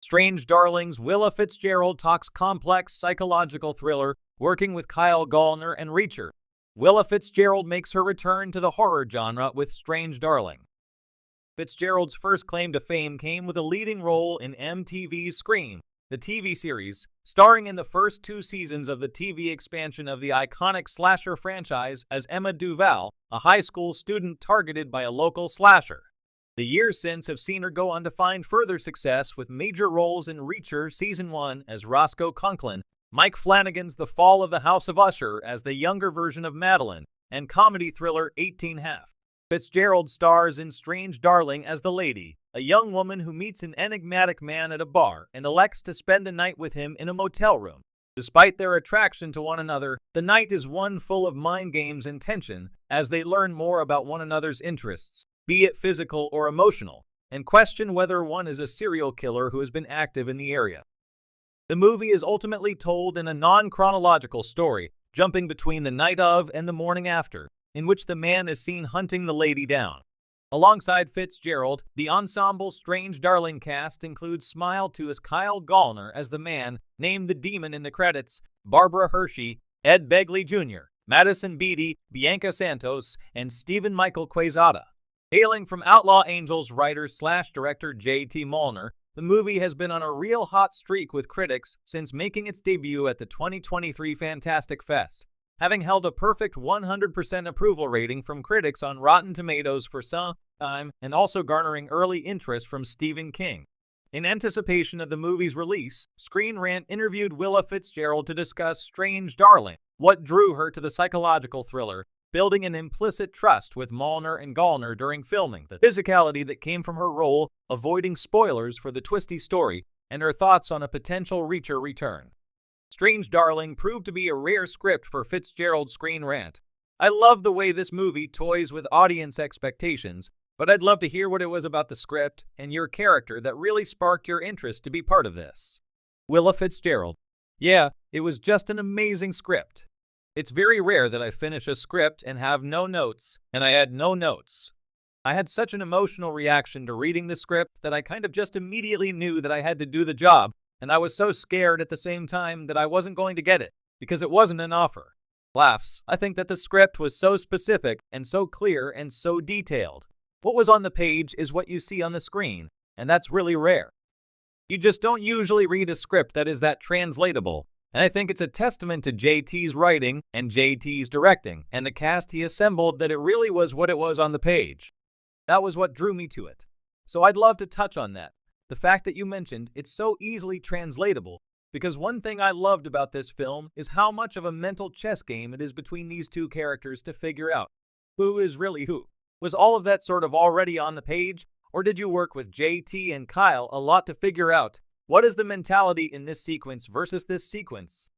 Strange Darlings, Willa Fitzgerald talks complex psychological thriller, working with Kyle Gallner and Reacher. Willa Fitzgerald makes her return to the horror genre with Strange Darling. Fitzgerald's first claim to fame came with a leading role in MTV's Scream, the TV series, starring in the first 2 seasons of the TV expansion of the iconic slasher franchise as Emma Duval, a high school student targeted by a local slasher. The years since have seen her go on to find further success with major roles in Reacher Season 1 as Roscoe Conklin, Mike Flanagan's The Fall of the House of Usher as the younger version of Madeline, and comedy thriller 18 Half. Fitzgerald stars in Strange Darling as the Lady, a young woman who meets an enigmatic man at a bar and elects to spend the night with him in a motel room. Despite their attraction to one another, the night is one full of mind games and tension as they learn more about one another's interests, be it physical or emotional, and question whether one is a serial killer who has been active in the area. The movie is ultimately told in a non-chronological story, jumping between the night of and the morning after, in which the man is seen hunting the lady down. Alongside Fitzgerald, the ensemble Strange Darling cast includes Smile 2 as Kyle Gallner as the man, named the demon in the credits, Barbara Hershey, Ed Begley Jr., Madison Beatty, Bianca Santos, and Stephen Michael Quezada. Hailing from Outlaw Angels writer/director J.T. Molnar, the movie has been on a real hot streak with critics since making its debut at the 2023 Fantastic Fest, having held a perfect 100% approval rating from critics on Rotten Tomatoes for some time and also garnering early interest from Stephen King. In anticipation of the movie's release, Screen Rant interviewed Willa Fitzgerald to discuss Strange Darling, what drew her to the psychological thriller, building an implicit trust with Molnar and Gallner during filming, the physicality that came from her role, avoiding spoilers for the twisty story, and her thoughts on a potential Reacher return. Strange Darling proved to be a rare script for Fitzgerald's Screen Rant. I love the way this movie toys with audience expectations, but I'd love to hear what it was about the script and your character that really sparked your interest to be part of this. Willa Fitzgerald. Yeah, it was just an amazing script. It's very rare that I finish a script and have no notes, and I had no notes. I had such an emotional reaction to reading the script that I kind of just immediately knew that I had to do the job, and I was so scared at the same time that I wasn't going to get it, because it wasn't an offer. Laughs. I think that the script was so specific and so clear and so detailed. What was on the page is what you see on the screen, and that's really rare. You just don't usually read a script that is that translatable, and I think it's a testament to JT's writing and JT's directing and the cast he assembled that it really was what it was on the page. That was what drew me to it. So I'd love to touch on that. The fact that you mentioned it's so easily translatable, because one thing I loved about this film is how much of a mental chess game it is between these two characters to figure out who is really who. Was all of that sort of already on the page, or did you work with JT and Kyle a lot to figure out what is the mentality in this sequence versus this sequence?